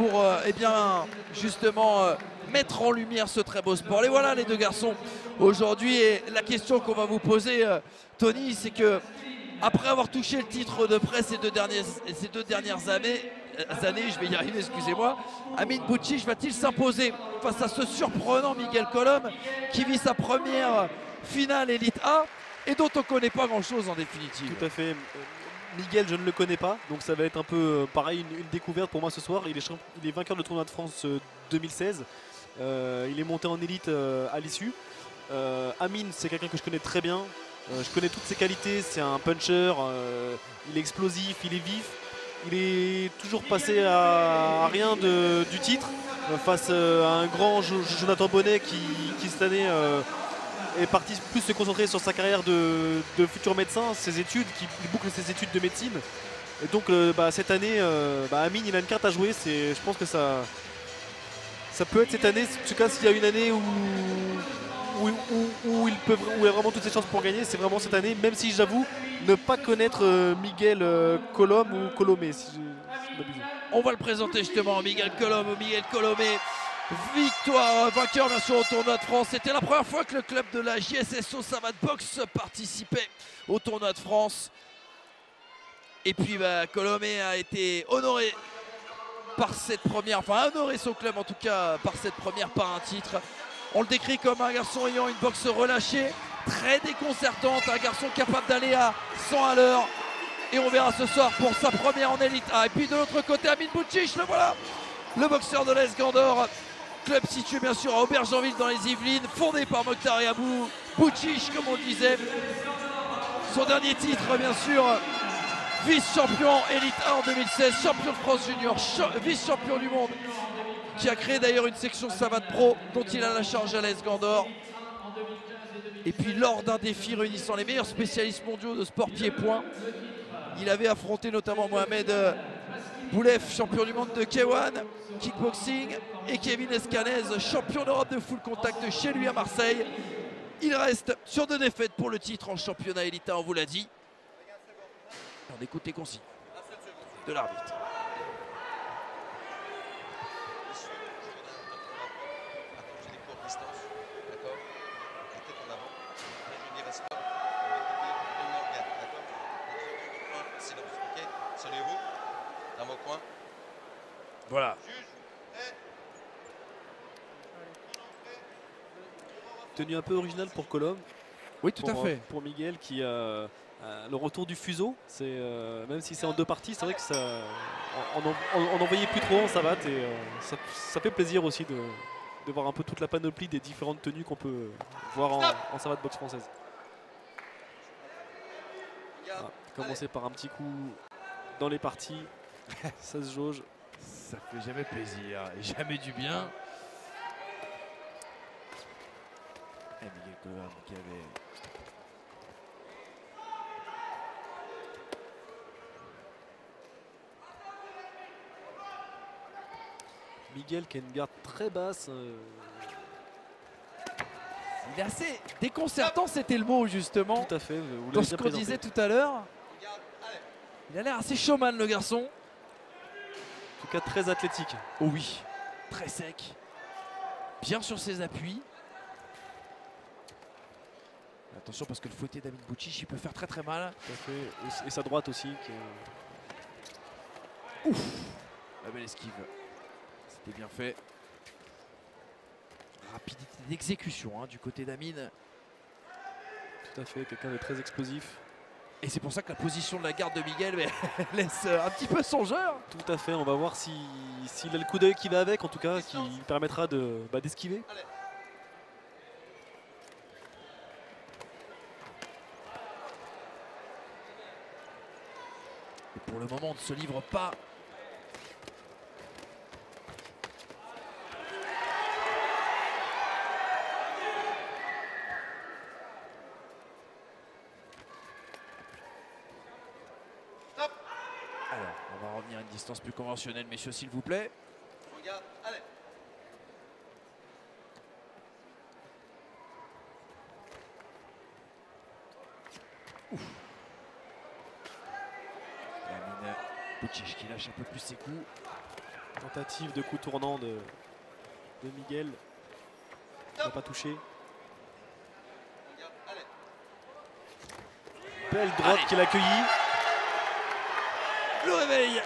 pour eh bien, justement mettre en lumière ce très beau sport. Et voilà les deux garçons aujourd'hui. Et la question qu'on va vous poser, Tony, c'est que après avoir touché le titre de près ces deux dernières années, je vais y arriver, excusez-moi, Amin Bouchiche va-t-il s'imposer face à ce surprenant Miguel Colom qui vit sa première finale Elite A et dont on ne connaît pas grand-chose en définitive? Tout à fait. Miguel, je ne le connais pas, donc ça va être un peu pareil, une découverte pour moi ce soir. Il est vainqueur de tournoi de France 2016. Il est monté en élite à l'issue. Amin, c'est quelqu'un que je connais très bien. Je connais toutes ses qualités. C'est un puncher. Il est explosif, il est vif. Il est toujours passé à rien du titre face à un grand Jonathan Bonnet qui cette année est parti plus se concentrer sur sa carrière de futur médecin, ses études, qui boucle ses études de médecine. Et donc cette année, Amin il a une carte à jouer. Je pense que ça peut être cette année, en tout cas s'il y a une année où il a vraiment toutes ses chances pour gagner, c'est vraiment cette année, même si j'avoue ne pas connaître Miguel Colom ou Colomé. Si je m'abuse. On va le présenter justement, Miguel Colom ou Miguel Colomé. Victoire, vainqueur bien sûr au tournoi de France. C'était la première fois que le club de la JSSO Savate Box participait au tournoi de France. Et puis Colomé a été honoré par cette première, enfin honoré son club en tout cas par cette première, par un titre. On le décrit comme un garçon ayant une boxe relâchée, très déconcertante, un garçon capable d'aller à 100 à l'heure. Et on verra ce soir pour sa première en Elite A. Et puis de l'autre côté, Amin Bouchiche, le voilà, le boxeur de l'Est Gandor. Club situé bien sûr à Aubergenville dans les Yvelines, fondé par Mokhtar et Abou Bouchiche, comme on le disait. Son dernier titre, bien sûr, vice-champion Elite 1 en 2016, champion de France Junior, vice-champion du monde, qui a créé d'ailleurs une section Savate Pro dont il a la charge à l'Est Gandor. Et puis lors d'un défi réunissant les meilleurs spécialistes mondiaux de sport pied-point, il avait affronté notamment Mohamed Boulef, champion du monde de K1 kickboxing, et Kevin Escanez, champion d'Europe de full contact chez lui à Marseille. Il reste sur 2 défaites pour le titre en championnat Elite 1, on vous l'a dit. On écoute les consignes de l'arbitre. Voilà. Tenue un peu originale pour Colom. Oui, tout à fait. Pour Miguel qui a le retour du fuseau. Même si c'est en 2 parties, c'est vrai que ça, on en voyait plus trop en savate et ça fait plaisir aussi de voir un peu toute la panoplie des différentes tenues qu'on peut voir en savate boxe française. Voilà, commencer par un petit coup dans les parties, ça se jauge. Ça fait jamais plaisir, jamais du bien. Et Miguel Colom qui avait... Miguel qui a une garde très basse. Il est assez déconcertant, c'était le mot justement. Tout à fait. Dans ce qu'on disait tout à l'heure. Il a l'air assez showman le garçon. En tout cas très athlétique. Oh oui, très sec. Bien sur ses appuis. Attention parce que le fouetté d'Amin Bouchiche il peut faire très très mal. Tout à fait. Et sa droite aussi. Ouf, la belle esquive. C'était bien fait. Rapidité d'exécution du côté d'Amin. Tout à fait, quelqu'un de très explosif. Et c'est pour ça que la position de la garde de Miguel laisse un petit peu songeur. Tout à fait, on va voir s'il a le coup d'œil qui va avec, en tout cas, qui permettra d'esquiver. Et pour le moment, on ne se livre pas. Alors, on va revenir à une distance plus conventionnelle, messieurs, s'il vous plaît. Regarde, allez. Ouf. Amin Bouchiche qui lâche un peu plus ses coups. Tentative de coup tournant de Miguel. Il n'a pas touché. Belle droite qu'il a accueillie. Le réveil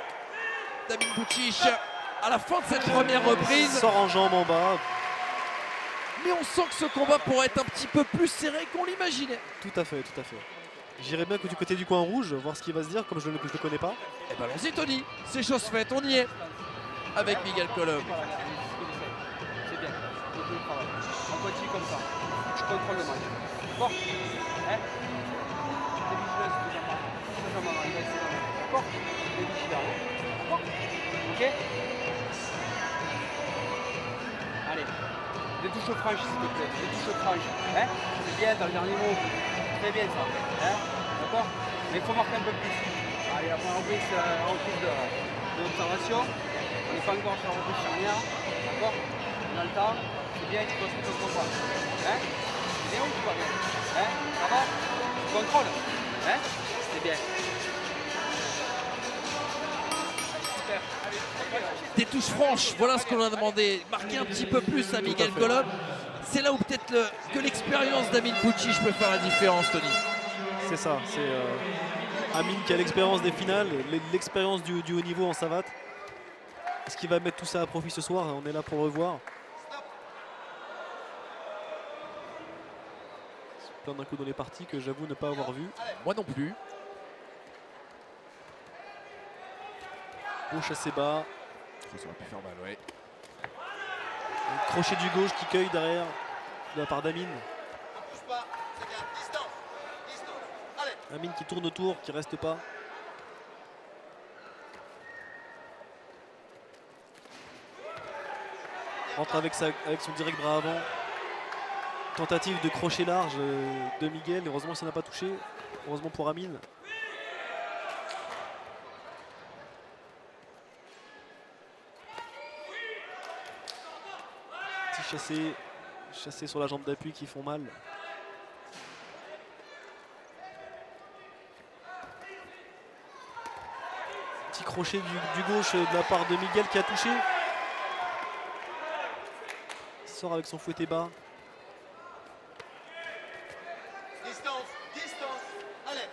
d'Amin Bouchiche à la fin de cette première reprise. Il sort en jambe en bas. Mais on sent que ce combat pourrait être un petit peu plus serré qu'on l'imaginait. Tout à fait, tout à fait. J'irai bien que du côté du coin rouge, voir ce qu'il va se dire, comme je ne le connais pas. Et ben allons-y Tony, c'est chose faite, on y est. Avec Miguel Colom. C'est bien, on continue comme ça. Je contrôle le match. D'accord, hein? T'es vigilant si tu n'as pas. Il va essayer d'en mettre. D'accord? T'es vigilant. D'accord? Ok? Allez. Des touches franches s'il te plaît. Des touches franches. Hein? C'est bien dans le dernier mot. Très bien ça. Hein? D'accord? Mais il faut marquer un peu plus. Allez, la première reprise de l'observation. On n'est pas encore sur la reprise charnière. D'accord? On a le temps. C'est bien, tu construis ton combat. Hein? C'est bien ou tu vas bien? Hein? Ça va? Tu contrôles? Hein? C'est bien. Super. Des touches franches, voilà ce qu'on a demandé. Marquer un petit peu plus à Miguel Colom. C'est là où peut-être que l'expérience d'Amin Bouchiche peut faire la différence, Tony. C'est ça, c'est Amin qui a l'expérience des finales, l'expérience du haut niveau en savate. Est-ce qu'il va mettre tout ça à profit ce soir? On est là pour le revoir. Plein d'un coup dans les parties que j'avoue ne pas avoir vu. Moi non plus. Gauche assez bas. Ça aurait pu faire mal, ouais. Un crochet du gauche qui cueille derrière de la part d'Amin. Amin qui tourne autour, qui reste pas. Rentre avec son direct bras avant. Tentative de crochet large de Miguel. Heureusement ça n'a pas touché. Heureusement pour Amin. Petit chassé sur la jambe d'appui qui font mal. Petit crochet du gauche de la part de Miguel qui a touché. Il sort avec son fouetté bas. Distance, distance, allez.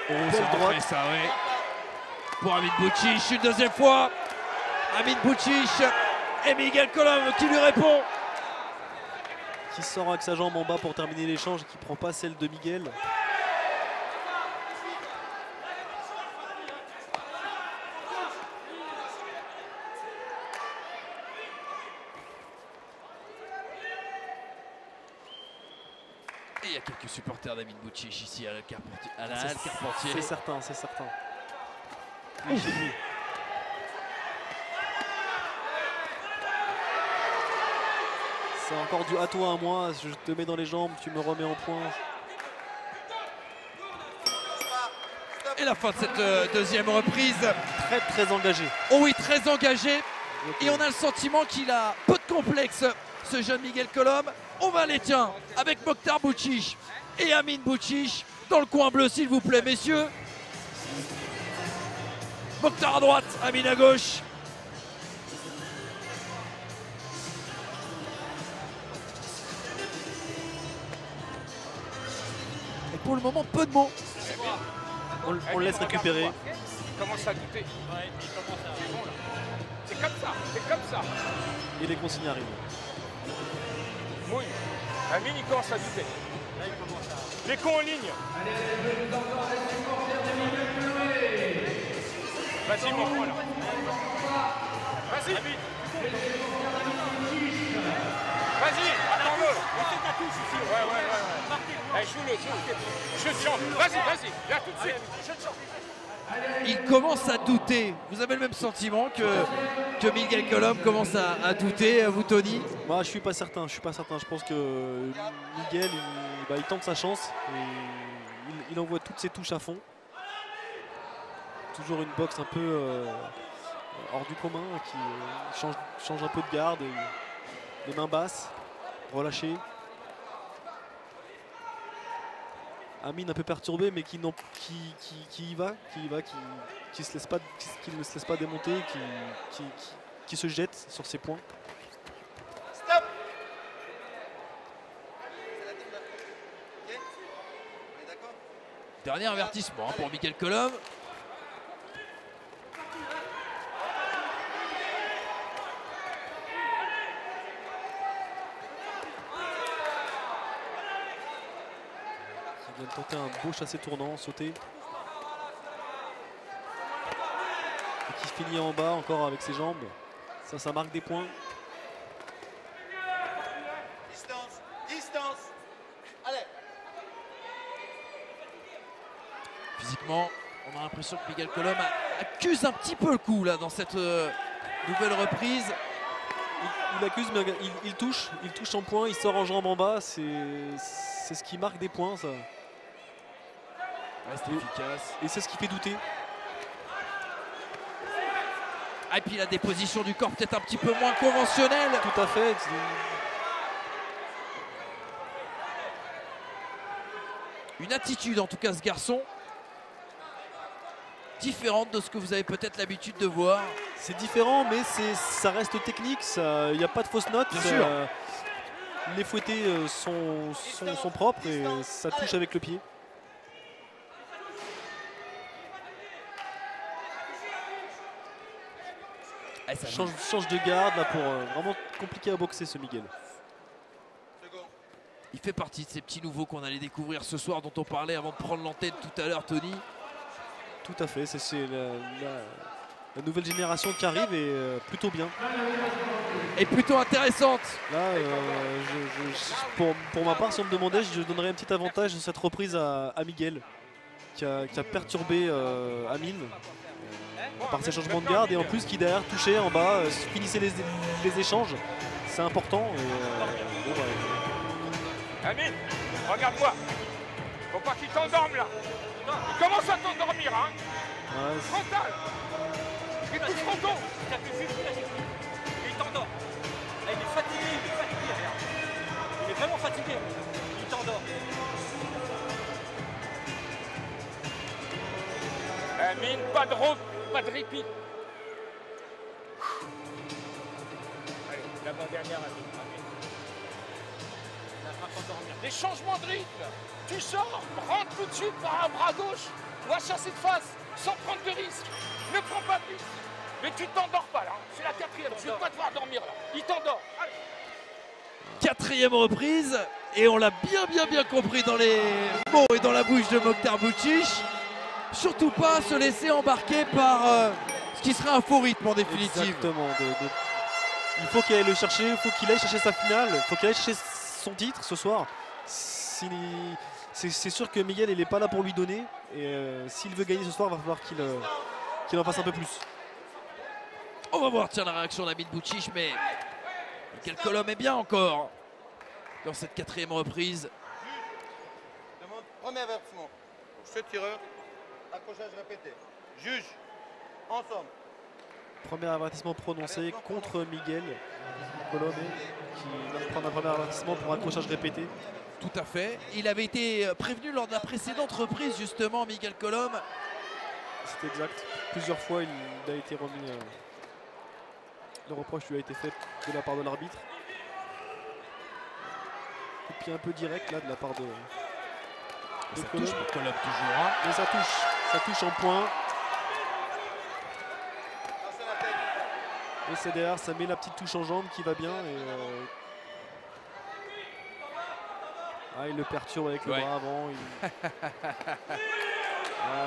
Belle droite. Ça, ouais. Pour Amin Bouchiche, une deuxième fois. Amin Bouchiche et Miguel Colom qui lui répond. Qui sort avec sa jambe en bas pour terminer l'échange et qui prend pas celle de Miguel. Et il y a quelques supporters d'Amin Bouchiche ici à la Halle Carpentier. C'est certain, c'est certain. Oui, chez lui. C'est encore du à toi à moi, je te mets dans les jambes, tu me remets en point. Et la fin de cette deuxième reprise. Très très engagé. Oh oui, très engagé. Et on a le sentiment qu'il a peu de complexe, ce jeune Miguel Colom. On va les tiens avec Mokhtar Bouchiche et Amin Bouchiche dans le coin bleu, s'il vous plaît, messieurs. Mokhtar à droite, Amin à gauche. Et pour le moment, peu de mots. On le laisse récupérer. Il commence à douter. Ouais, il commence à... C'est bon là. C'est comme ça, c'est comme ça. Et les consignes arrivent. Mouille. Amin, il commence à douter. Là, il commence à... Les cons en ligne. Vas-y, mon frère, là. Vas-y. Vas-y, attends-le. Ouais. Je te chante. Vas-y. Là, tout de suite. Je te chante. Il commence à douter. Vous avez le même sentiment que Miguel Colom commence à douter, vous Tony? Moi je suis pas certain. Je pense que Miguel il tente sa chance et il envoie toutes ses touches à fond. Toujours une boxe un peu hors du commun qui change un peu de garde. Les mains basses, relâchées. Amine un peu perturbé, mais qui y va, qui ne se laisse pas démonter, qui se jette sur ses points. Stop. C'est la team là. Ok. On est d'accord? Dernier avertissement pour Miguel Colom. Il vient de tenter un beau chassé tournant, sauter. Et qui finit en bas encore avec ses jambes. Ça marque des points. Distance. Distance. Allez. Physiquement, on a l'impression que Miguel Colom accuse un petit peu le coup là dans cette nouvelle reprise. Il accuse, mais il touche en point, il sort en jambe en bas. C'est ce qui marque des points, ça. Reste efficace. Et c'est ce qui fait douter. Ah, et puis la déposition du corps peut-être un petit peu moins conventionnelle. Tout à fait. Une attitude en tout cas ce garçon. Différente de ce que vous avez peut-être l'habitude de voir. C'est différent, mais ça reste technique. Il n'y a pas de fausses notes. Bien sûr. Les fouettés sont propres et ça touche avec le pied. Ah, ça Change de garde là pour vraiment compliqué à boxer ce Miguel. Second. Il fait partie de ces petits nouveaux qu'on allait découvrir ce soir, dont on parlait avant de prendre l'antenne tout à l'heure, Tony. Tout à fait, c'est la nouvelle génération qui arrive et plutôt bien. Et plutôt intéressante. Là, pour ma part, si on me demandait, je donnerais un petit avantage sur cette reprise à Miguel, qui a perturbé Amine par ses changements de garde et en plus qui derrière touchait en bas, finissait les échanges. C'est important. Et, bon, bah, Amine, regarde-moi. Faut pas qu'il t'endorme là. Il commence à t'endormir, hein. ouais, Frontal. Et tout fronton. Il t'endort. Il est fatigué, regarde. Il est vraiment fatigué. Il t'endort. Amine, pas de route, pas de répit. Allez, l'avant-dernière, Amine. Des changements de rythme. Tu sors, rentre tout de suite par un bras gauche, va chasser de face, sans prendre de risque. Ne prends pas de risque. Mais tu t'endors pas là. C'est la quatrième. Tu ne vas pas devoir dormir là. Il t'endort. Allez. Quatrième reprise. Et on l'a bien compris dans les mots et dans la bouche de Mokhtar Bouchiche. Surtout pas se laisser embarquer par ce qui serait un faux rythme en définitive. exactement. Il faut qu'il aille le chercher, il faut qu'il aille chercher sa finale, il faut qu'il aille chercher son titre ce soir. C'est sûr que Miguel il n'est pas là pour lui donner et s'il veut gagner ce soir il va falloir qu'il en fasse un peu plus. On va voir tiens la réaction d'Amine Bouchiche, mais Miguel Colom est bien encore dans cette quatrième reprise. Demande premier avertissement. Ce tireur, accrochage répété. Juge, ensemble. Premier avertissement prononcé contre Miguel Colom qui vient de prendre un premier avertissement pour accrochage répété. Tout à fait. Il avait été prévenu lors de la précédente reprise justement, Miguel Colom. C'est exact. Plusieurs fois il a été remis. Le reproche lui a été fait de la part de l'arbitre. Coup de pied un peu direct là de la part de Ça Colom. touche pour Colom toujours. Hein. Mais ça touche en point. Attention la tête. Et c'est derrière, ça met la petite touche en jambe qui va bien. Et il le perturbe avec le Ouais. bras avant.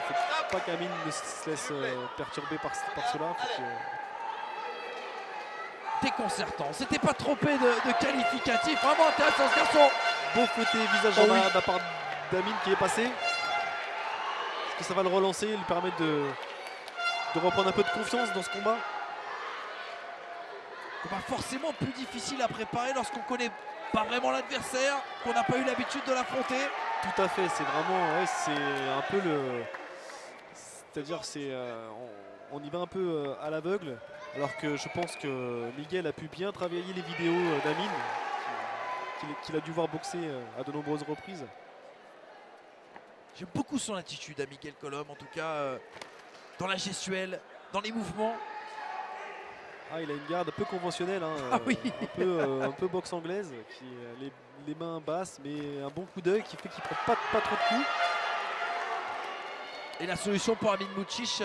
Faut pas qu'Amine ne se laisse perturber par cela. Faut Déconcertant. C'était pas trompé de qualificatif. Vraiment intéressant ce garçon. beau fouetté visage en bas de la part d'Amine qui est passé. Est-ce que ça va le relancer, lui permettre de reprendre un peu de confiance dans ce combat? Combat forcément plus difficile à préparer lorsqu'on connaît pas vraiment l'adversaire, qu'on n'a pas eu l'habitude de l'affronter. Tout à fait, c'est vraiment, c'est un peu le, c'est-à-dire on y va un peu à l'aveugle, alors que je pense que Miguel a pu bien travailler les vidéos d'Amine, qu'il a dû voir boxer à de nombreuses reprises. J'aime beaucoup son attitude à Miguel Colom, en tout cas dans la gestuelle, dans les mouvements. Ah, il a une garde un peu conventionnelle, hein, Ah oui. un peu boxe anglaise, qui les mains basses, mais un bon coup d'œil qui fait qu'il prend pas trop de coups. Et la solution pour Amin Bouchiche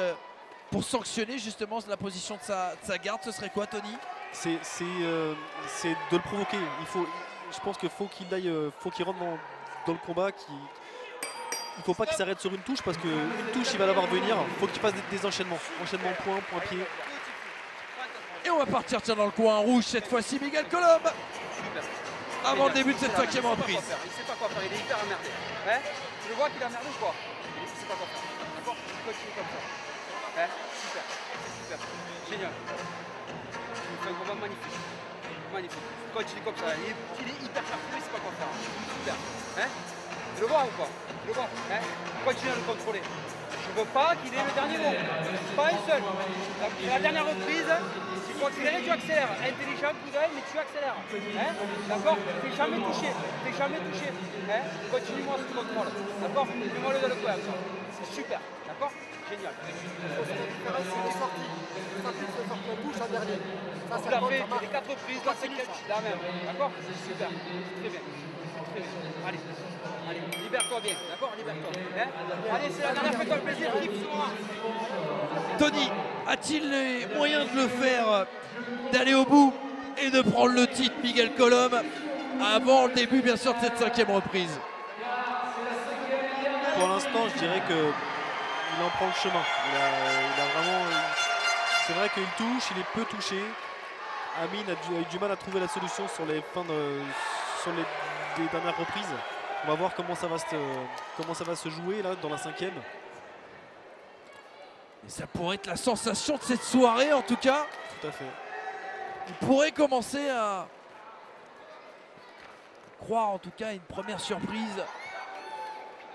pour sanctionner justement la position de sa garde, ce serait quoi, Tony? C'est de le provoquer. Je pense qu'il faut qu'il aille, faut qu'il rentre dans le combat. Il ne faut pas qu'il s'arrête sur une touche parce qu'une touche il va l'avoir venir. Il faut qu'il fasse des enchaînements. Enchaînement point, point pied. Et on va partir tiens, dans le coin rouge cette fois-ci, Miguel Colom. Avant le début de cette 5e reprise. Il sait pas quoi faire, il est hyper emmerdé. Hein, tu le vois qu'il est emmerdé ou quoi? Il sait pas quoi faire. D'accord? Il continue comme ça. Hein, super. Super. Génial. Il fait un combat magnifique. Magnifique. Il continue comme ça. Il est hyper perturbé, il sait pas quoi faire. Super. Hein? Tu le vois ou pas? Tu le vois? Hein? Continue à le contrôler. Je veux pas qu'il ait le dernier mot. Pas un seul. C'est la dernière reprise. S'il faut accélérer, tu accélères. Intelligent, coup d'œil, mais tu accélères. Hein? D'accord? T'es jamais touché. T'es jamais touché. Hein? Continue-moi sous contrôle. D'accord? Mets-moi le dans le coin. C'est super. D'accord? Génial. Touche en dernier. Ça, Tu l'as fait, les 4 reprises, la 5e, la même. D'accord? C'est super. Très bien. Très bien. Allez. Allez, libère-toi bien, d'accord? Libère-toi. Hein? Allez, c'est la dernière, fais-toi le plaisir, Philippe. Tony, a-t-il les moyens de le faire, d'aller au bout et de prendre le titre, Miguel Colom, avant le début bien sûr de cette 5e reprise? Pour l'instant, je dirais qu'il en prend le chemin. Il a vraiment. C'est vrai qu'il touche, il est peu touché. Amin a eu du mal à trouver la solution sur les dernières reprises. On va voir comment ça va se jouer là dans la 5e. Et ça pourrait être la sensation de cette soirée en tout cas. Tout à fait. Il pourrait commencer à croire en tout cas à une première surprise.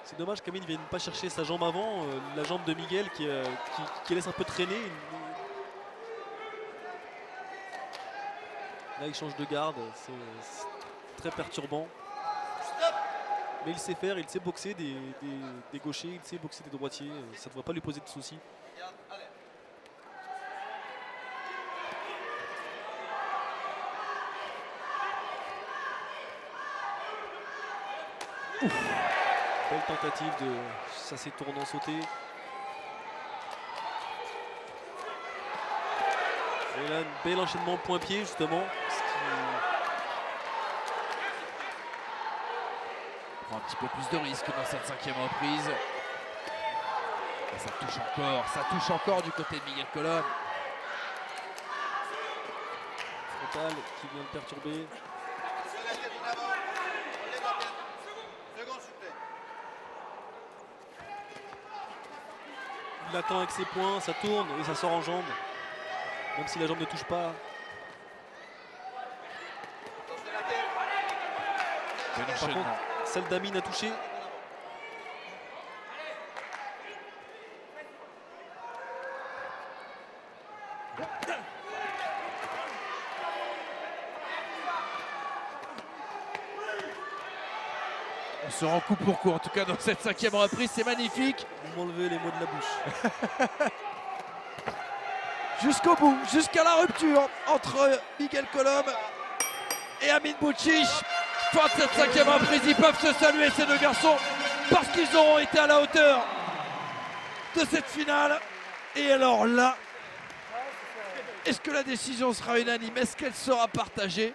C'est dommage qu'Amin ne vienne pas chercher sa jambe avant, la jambe de Miguel qui laisse un peu traîner. Là il change de garde, c'est très perturbant. Mais il sait faire, il sait boxer des gauchers, il sait boxer des droitiers, ça ne devrait pas lui poser de soucis. Ouf. Belle tentative de ça s'est tournant sauté. Et là, un bel enchaînement point-pied justement. Prend un petit peu plus de risque dans cette 5e reprise. Et ça touche encore du côté de Miguel Colom. Frontal qui vient de perturber. Il attend avec ses poings, ça tourne et ça sort en jambe. Même si la jambe ne touche pas. Par contre, celle d'Amin a touché. On se rend coup pour coup en tout cas dans cette 5e reprise, c'est magnifique. Vous m'enlevez les mots de la bouche. Jusqu'au bout, jusqu'à la rupture entre Miguel Colom et Amin Bouchiche. Fin de cette 5e reprise, ils peuvent se saluer ces deux garçons parce qu'ils auront été à la hauteur de cette finale. Et alors là, est-ce que la décision sera unanime? Est-ce qu'elle sera partagée?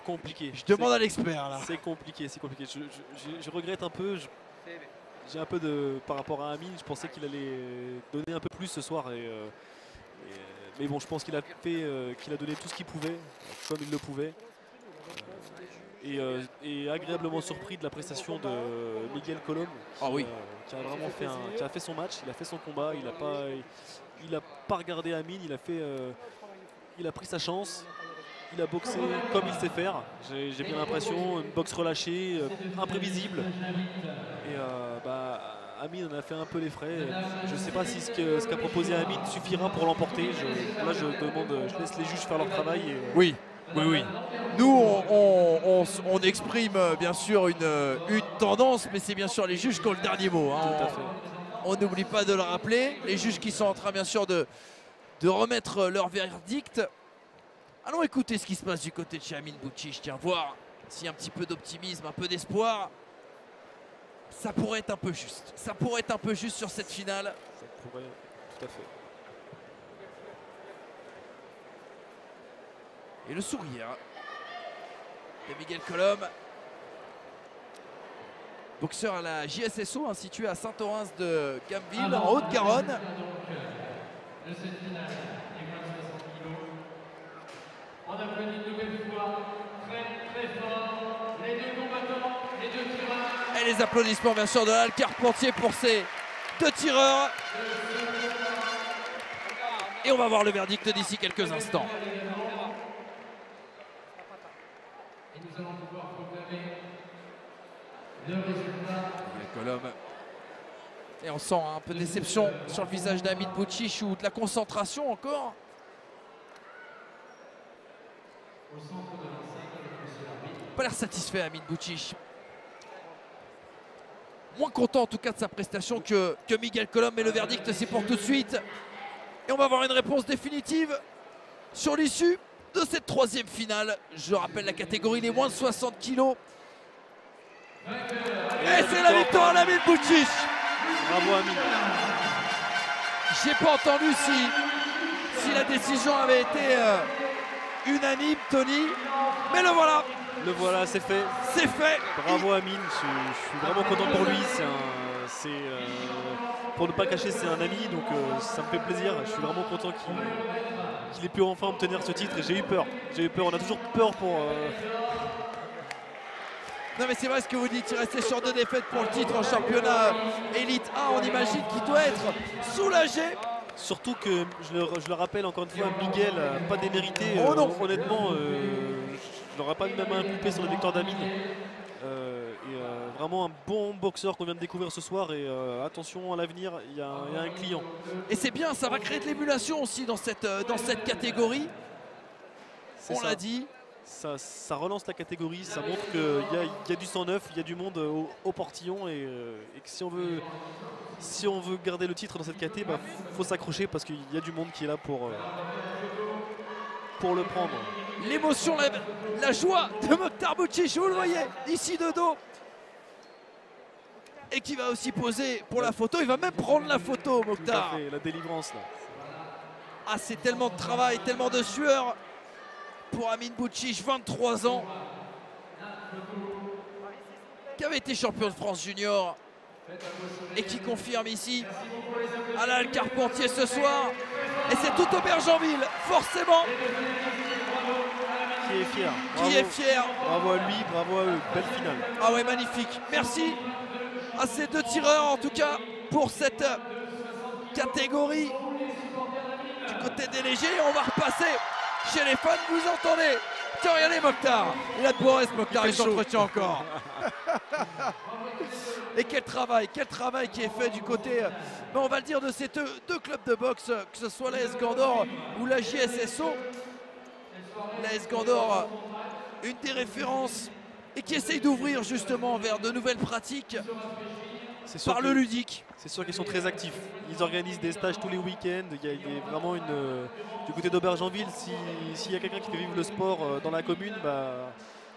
Compliqué. Je demande à l'expert là. C'est compliqué, c'est compliqué. Je regrette un peu. J'ai un peu de par rapport à Amin, je pensais qu'il allait donner un peu plus ce soir. Mais bon, je pense qu'il a donné tout ce qu'il pouvait, comme il le pouvait. Et agréablement surpris de la prestation de Miguel Colom, qui a vraiment fait son match, il a fait son combat, il a pas regardé Amin, il a pris sa chance. Il a boxé comme il sait faire, j'ai bien l'impression, une boxe relâchée, imprévisible. Et Amin en a fait un peu les frais. Je ne sais pas si ce qu'a proposé Amin suffira pour l'emporter. Là je laisse les juges faire leur travail. Oui. Oui, oui. Nous, on exprime bien sûr une tendance, mais c'est bien sûr les juges qui ont le dernier mot. Hein. Tout à fait. On n'oublie pas de le rappeler. Les juges qui sont en train bien sûr de remettre leur verdict. Allons écouter ce qui se passe du côté de chez Amin Bouchiche. Tiens, voir s'il y a un petit peu d'optimisme, un peu d'espoir. Ça pourrait être un peu juste. Ça pourrait être un peu juste sur cette finale. Ça pourrait, tout à fait. Et le sourire de Miguel Colom, boxeur à la JSSO, situé à Saint-Orens de Gameville, en Haute-Garonne. On applaudit une nouvelle fois très fort les deux combattants, les deux tireurs. Et les applaudissements bien sûr de Al Carpentier pour ces deux tireurs. Et on va voir le verdict d'ici quelques instants. Et nous allons pouvoir proclamer le résultat. Colom. Et on sent un peu de déception sur le visage d'Amin Bouchiche ou de la concentration encore. Pas l'air satisfait Amin Bouchiche. Moins content en tout cas de sa prestation que Miguel Colom, mais le verdict c'est pour tout de suite. Et on va avoir une réponse définitive sur l'issue de cette troisième finale. Je rappelle la catégorie les moins de 60 kilos. Et c'est la victoire d'Amin Bouchiche. Bravo Amin. J'ai pas entendu si la décision avait été unanime, Tony. Mais le voilà. Le voilà, c'est fait. C'est fait. Bravo Amin, je suis vraiment content pour lui. Pour ne pas cacher, c'est un ami, donc ça me fait plaisir. Je suis vraiment content qu'il ait pu enfin obtenir ce titre. Et j'ai eu peur. On a toujours peur pour. Non mais c'est vrai ce que vous dites, il restait sur 2 défaites pour le titre en championnat Elite 1. On imagine qu'il doit être soulagé. Surtout que, je le rappelle encore une fois, Miguel n'a pas démérité. Oh non. Honnêtement, je n'aurais pas même inculpé sur la victoire d'Amin. Vraiment un bon boxeur qu'on vient de découvrir ce soir. Et attention à l'avenir, il y a un client. Et c'est bien, ça va créer de l'émulation aussi dans cette catégorie. On l'a dit. Ça relance la catégorie, ça montre qu'il y a du sang neuf, il y a du monde au portillon et que si on veut garder le titre dans cette caté, faut s'accrocher parce qu'il y a du monde qui est là pour le prendre. L'émotion, la joie de Mokhtar Bouchiche, vous le voyez, ici de dos. Et qui va aussi poser pour la photo, il va même prendre la photo, Mokhtar. Tout à fait, la délivrance là. Ah, c'est tellement de travail, tellement de sueur pour Amin Bouchiche, 23 ans, qui avait été champion de France junior et qui confirme ici à la Al Carpentier ce soir. Et c'est tout Aubergenville, forcément, Qui est fier. qui est fier. Bravo à lui, bravo à eux, belle finale. Ah ouais, magnifique. Merci à ces deux tireurs en tout cas pour cette catégorie du côté des légers. On va repasser chez les fans, vous entendez. Tiens, regardez Mokhtar. Il a de Boris, Mokhtar, il s'entretient encore. Et quel travail qui est fait du côté, on va le dire, de ces deux clubs de boxe, que ce soit l'AS Gandor ou la JSSO. L'AS Gandor, une des références, et qui essaye d'ouvrir justement vers de nouvelles pratiques par le ludique. C'est sûr qu'ils sont très actifs. Ils organisent des stages tous les week-ends. Il y a vraiment du côté d'Aubergenville, s'il y a quelqu'un qui fait vivre le sport dans la commune,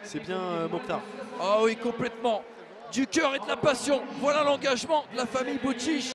c'est bien Mokhtar. Ah oui, complètement. Du cœur et de la passion. Voilà l'engagement de la famille Bouchiche.